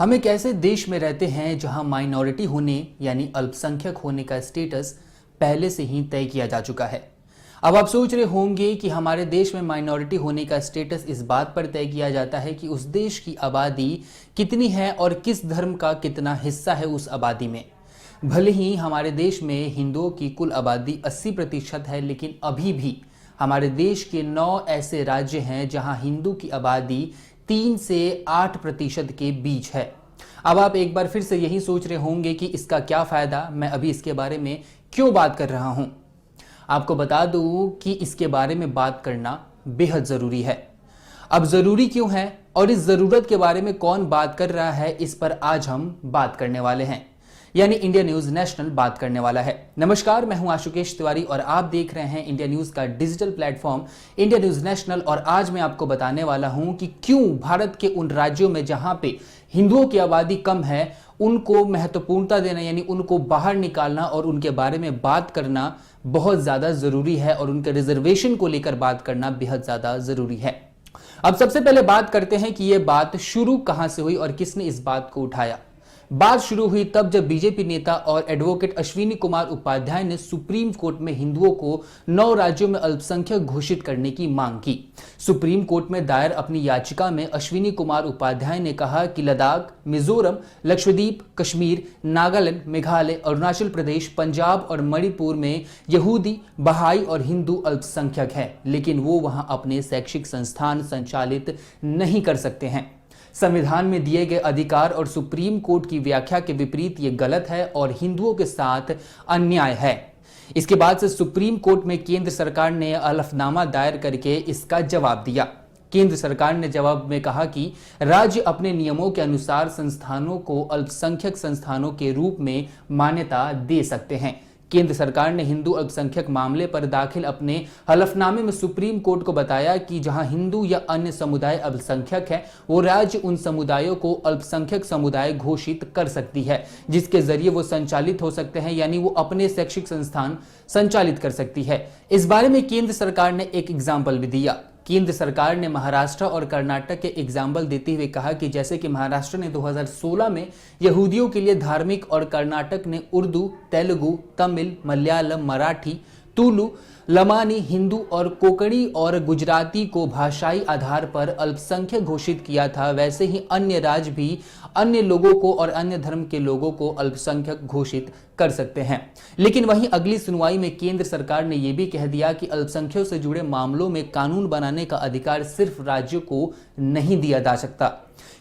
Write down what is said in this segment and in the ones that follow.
हम एक ऐसे देश में रहते हैं जहां माइनॉरिटी होने यानी अल्पसंख्यक होने का स्टेटस पहले से ही तय किया जा चुका है। अब आप सोच रहे होंगे कि हमारे देश में माइनॉरिटी होने का स्टेटस इस बात पर तय किया जाता है कि उस देश की आबादी कितनी है और किस धर्म का कितना हिस्सा है उस आबादी में। भले ही हमारे देश में हिंदुओं की कुल आबादी 80% है, लेकिन अभी भी हमारे देश के 9 ऐसे राज्य हैं जहां हिंदू की आबादी 3 से 8% के बीच है। अब आप एक बार फिर से यही सोच रहे होंगे कि इसका क्या फायदा, मैं अभी इसके बारे में क्यों बात कर रहा हूं। आपको बता दूं कि इसके बारे में बात करना बेहद जरूरी है। अब जरूरी क्यों है और इस जरूरत के बारे में कौन बात कर रहा है, इस पर आज हम बात करने वाले हैं, यानी इंडिया न्यूज नेशनल बात करने वाला है। नमस्कार, मैं हूं आशुकेश तिवारी और आप देख रहे हैं इंडिया न्यूज का digital platform India news national. और आज मैं आपको बताने वाला हूं कि क्यों भारत के उन राज्यों में जहां पे हिंदुओं की आबादी कम है उनको महत्वपूर्णता देना, यानी उनको बाहर निकालना और उनके बारे में बात करना बहुत ज्यादा जरूरी है और उनके रिजर्वेशन को लेकर बात करना बेहद ज्यादा जरूरी है। अब सबसे पहले बात करते हैं कि यह बात शुरू कहां से हुई और किसने इस बात को उठाया। बात शुरू हुई तब जब बीजेपी नेता और एडवोकेट अश्विनी कुमार उपाध्याय ने सुप्रीम कोर्ट में हिंदुओं को 9 राज्यों में अल्पसंख्यक घोषित करने की मांग की। सुप्रीम कोर्ट में दायर अपनी याचिका में अश्विनी कुमार उपाध्याय ने कहा कि लद्दाख, मिजोरम, लक्षद्वीप, कश्मीर, नागालैंड, मेघालय, अरुणाचल प्रदेश, पंजाब और मणिपुर में यहूदी, बहाई और हिंदू अल्पसंख्यक हैं, लेकिन वो वहां अपने शैक्षिक संस्थान संचालित नहीं कर सकते हैं। संविधान में दिए गए अधिकार और सुप्रीम कोर्ट की व्याख्या के विपरीत ये गलत है और हिंदुओं के साथ अन्याय है। इसके बाद से सुप्रीम कोर्ट में केंद्र सरकार ने हलफनामा दायर करके इसका जवाब दिया। केंद्र सरकार ने जवाब में कहा कि राज्य अपने नियमों के अनुसार संस्थानों को अल्पसंख्यक संस्थानों के रूप में मान्यता दे सकते हैं। केंद्र सरकार ने हिंदू अल्पसंख्यक मामले पर दाखिल अपने हलफनामे में सुप्रीम कोर्ट को बताया कि जहां हिंदू या अन्य समुदाय अल्पसंख्यक है, वो राज्य उन समुदायों को अल्पसंख्यक समुदाय घोषित कर सकती है, जिसके जरिए वो संचालित हो सकते हैं, यानी वो अपने शैक्षिक संस्थान संचालित कर सकती है। इस बारे में केंद्र सरकार ने एक एग्जाम्पल भी दिया। केंद्र सरकार ने महाराष्ट्र और कर्नाटक के एग्जाम्पल देते हुए कहा कि जैसे कि महाराष्ट्र ने 2016 में यहूदियों के लिए धार्मिक और कर्नाटक ने उर्दू, तेलुगु, तमिल, मलयालम, मराठी, तुलु, लमानी, हिंदू और कोंकणी और गुजराती को भाषाई आधार पर अल्पसंख्यक घोषित किया था, वैसे ही अन्य राज्य भी अन्य लोगों को और अन्य धर्म के लोगों को अल्पसंख्यक घोषित कर सकते हैं। लेकिन वहीं अगली सुनवाई में केंद्र सरकार ने यह भी कह दिया कि अल्पसंख्यकों से जुड़े मामलों में कानून बनाने का अधिकार सिर्फ राज्यों को नहीं दिया जा सकता,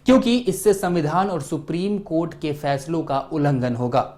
क्योंकि इससे संविधान और सुप्रीम कोर्ट के फैसलों का उल्लंघन होगा।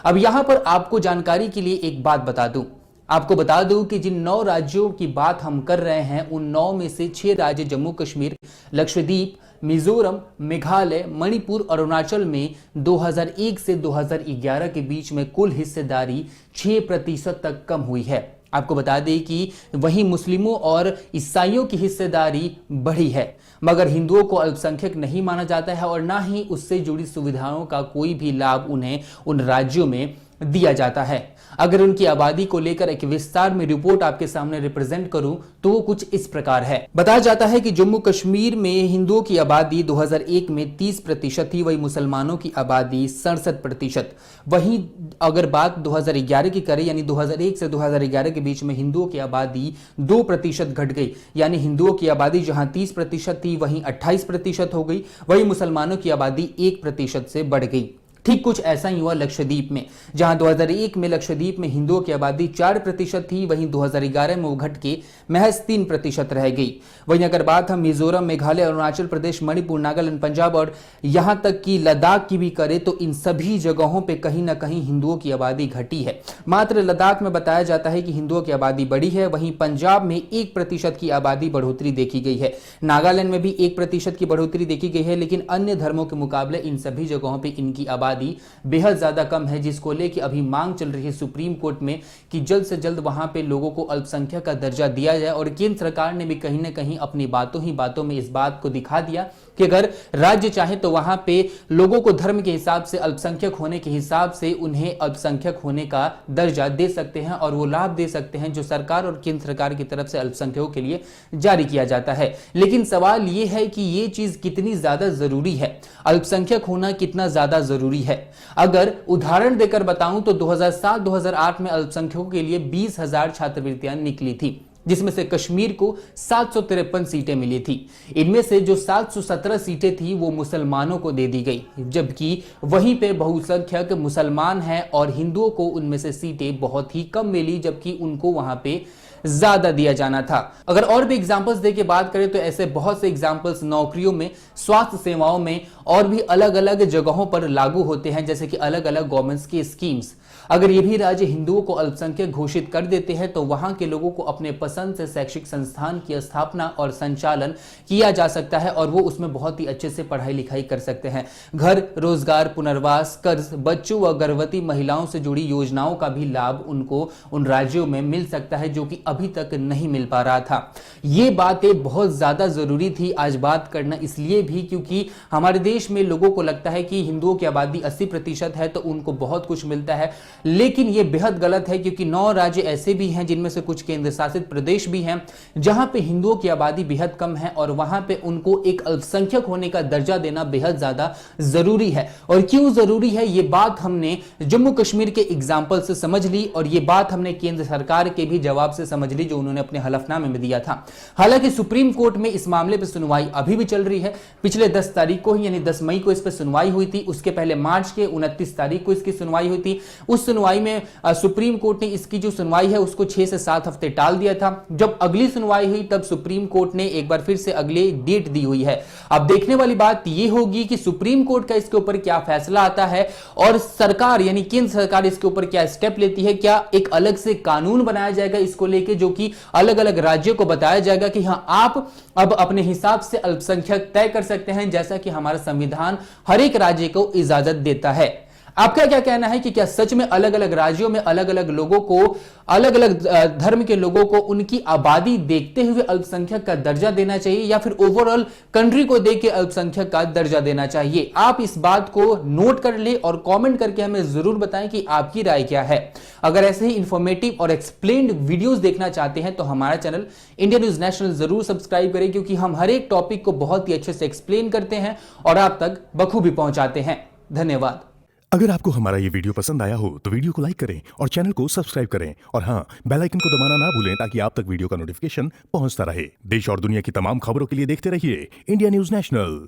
अब यहां पर आपको जानकारी के लिए एक बात बता दूं कि जिन 9 राज्यों की बात हम कर रहे हैं उन 9 में से 6 राज्य जम्मू कश्मीर, लक्षद्वीप, मिजोरम, मेघालय, मणिपुर और अरुणाचल में 2001 से 2011 के बीच में कुल हिस्सेदारी 6% तक कम हुई है। आपको बता दें कि वहीं मुस्लिमों और ईसाइयों की हिस्सेदारी बढ़ी है, मगर हिंदुओं को अल्पसंख्यक नहीं माना जाता है और ना ही उससे जुड़ी सुविधाओं का कोई भी लाभ उन्हें उन राज्यों में दिया जाता है। अगर उनकी आबादी को लेकर एक विस्तार में रिपोर्ट आपके सामने रिप्रेजेंट करूं तो वो कुछ इस प्रकार है। बताया जाता है कि जम्मू कश्मीर में हिंदुओं की आबादी 2001 में 30% थी, वही मुसलमानों की आबादी 67%। वहीं अगर बात 2011 की करें, यानी 2001 से 2011 के बीच में हिंदुओं की आबादी 2% घट गई, यानी हिंदुओं की आबादी जहां 30% थी वहीं 28% हो गई, वहीं मुसलमानों की आबादी 1% से बढ़ गई। ठीक कुछ ऐसा ही हुआ लक्षद्वीप में, जहां 2001 में लक्षद्वीप में हिंदुओं की आबादी 4% थी, वहीं 2011 में वो घट के महज 3% रह गई। वहीं अगर बात हम मिजोरम, मेघालय, अरुणाचल प्रदेश, मणिपुर, नागालैंड, पंजाब और यहां तक कि लद्दाख की भी करें तो इन सभी जगहों पे कहीं ना कहीं हिंदुओं की आबादी घटी है। मात्र लद्दाख में बताया जाता है कि हिंदुओं की आबादी बढ़ी है। वहीं पंजाब में 1% की आबादी बढ़ोतरी देखी गई है। नागालैंड में भी 1% की बढ़ोतरी देखी गई है, लेकिन अन्य धर्मों के मुकाबले इन सभी जगहों पर इनकी आबादी आबादी बेहद ज्यादा कम है, जिसको लेकर अभी मांग चल रही है सुप्रीम कोर्ट में कि जल्द से जल्द वहां पे लोगों को अल्पसंख्यक का दर्जा दिया जाए। और केंद्र सरकार ने भी कहीं ना कहीं अपनी बातों ही बातों में इस बात को दिखा दिया कि अगर राज्य चाहे तो वहां पे लोगों को धर्म के हिसाब से, अल्पसंख्यक होने के हिसाब से उन्हें अल्पसंख्यक होने का दर्जा दे सकते हैं और वो लाभ दे सकते हैं जो सरकार और केंद्र सरकार की तरफ से अल्पसंख्यकों के लिए जारी किया जाता है। लेकिन सवाल ये है कि ये चीज कितनी ज्यादा जरूरी है, अल्पसंख्यक होना कितना ज्यादा जरूरी है। अगर उदाहरण देकर बताऊं तो 2007-2008 में अल्पसंख्यकों के लिए 20,000 छात्रवृत्तियां निकली थी, जिसमें से कश्मीर को 753 सीटें मिली थी। इनमें से जो 717 सीटें थी वो मुसलमानों को दे दी गई, जबकि वहीं पे बहुसंख्यक मुसलमान हैं और हिंदुओं को उनमें से सीटें बहुत ही कम मिली, जबकि उनको वहां पे ज्यादा दिया जाना था। अगर और भी एग्जांपल्स देके बात करें तो ऐसे बहुत से एग्जांपल्स नौकरियों में, स्वास्थ्य सेवाओं में और भी अलग अलग जगहों पर लागू होते हैं, जैसे कि अलग अलग गवर्नमेंट्स की स्कीम्स। अगर ये भी राज्य हिंदुओं को अल्पसंख्यक घोषित कर देते हैं तो वहां के लोगों को अपने पसंद से शैक्षिक संस्थान की स्थापना और संचालन किया जा सकता है और वो उसमें बहुत ही अच्छे से पढ़ाई लिखाई कर सकते हैं। घर, रोजगार, पुनर्वास, कर्ज, बच्चों व गर्भवती महिलाओं से जुड़ी योजनाओं का भी लाभ उनको उन राज्यों में मिल सकता है, जो कि अभी तक नहीं मिल पा रहा था। ये बातें बहुत ज्यादा जरूरी थी आज बात करना, इसलिए भी क्योंकि हमारे देश में लोगों को लगता है कि हिंदुओं की आबादी 80% है तो उनको बहुत कुछ मिलता है, लेकिन यह बेहद गलत है क्योंकि 9 राज्य ऐसे भी हैं जिनमें से कुछ केंद्र शासित प्रदेश भी हैं जहां पे हिंदुओं की आबादी बेहद कम है और वहां पे उनको एक अल्पसंख्यक होने का दर्जा देना बेहद ज्यादा जरूरी है। और क्यों जरूरी है ये बात हमने जम्मू कश्मीर के एग्जाम्पल से समझ ली और ये बात हमने केंद्र सरकार के भी जवाब से समझ ली जो उन्होंने अपने हलफनामे में दिया था। हालांकि सुप्रीम कोर्ट में इस मामले पर सुनवाई अभी भी चल रही है। पिछले 10 तारीख को यानी 10 मई को इस पर सुनवाई हुई थी, उसके पहले मार्च के 29 तारीख को इसकी सुनवाई हुई थी। उस सुनवाई में सुप्रीम कोर्ट ने इसकी जो सुनवाई है उसको 6 से 7 हफ्ते टाल दिया था। जब अगली सुनवाई हुई तब सुप्रीम कोर्ट ने एक बार फिर से अगले डेट दी हुई है। अब देखने वाली बात यह होगी कि सुप्रीम कोर्ट का इसके ऊपर क्या फैसला आता है और सरकार यानी केंद्र सरकार इसके ऊपर क्या स्टेप लेती है। क्या एक अलग से कानून बनाया जाएगा इसको लेके जो कि अलग अलग राज्यों को बताया जाएगा कि हां आप अब अपने हिसाब से अल्पसंख्यक तय कर सकते हैं, जैसा कि हमारा संविधान हर एक राज्य को इजाजत देता है। आपका क्या कहना है कि क्या सच में अलग अलग राज्यों में अलग अलग लोगों को, अलग अलग धर्म के लोगों को उनकी आबादी देखते हुए अल्पसंख्यक का दर्जा देना चाहिए या फिर ओवरऑल कंट्री को देख के अल्पसंख्यक का दर्जा देना चाहिए? आप इस बात को नोट कर ले और कमेंट करके हमें जरूर बताएं कि आपकी राय क्या है। अगर ऐसे ही इंफॉर्मेटिव और एक्सप्लेन्ड वीडियोस देखना चाहते हैं तो हमारा चैनल इंडिया न्यूज नेशनल जरूर सब्सक्राइब करें, क्योंकि हम हर एक टॉपिक को बहुत ही अच्छे से एक्सप्लेन करते हैं और आप तक बखूबी पहुंचाते हैं। धन्यवाद। अगर आपको हमारा ये वीडियो पसंद आया हो तो वीडियो को लाइक करें और चैनल को सब्सक्राइब करें और हाँ, बेल आइकन को दबाना ना भूलें ताकि आप तक वीडियो का नोटिफिकेशन पहुंचता रहे। देश और दुनिया की तमाम खबरों के लिए देखते रहिए इंडिया न्यूज नेशनल।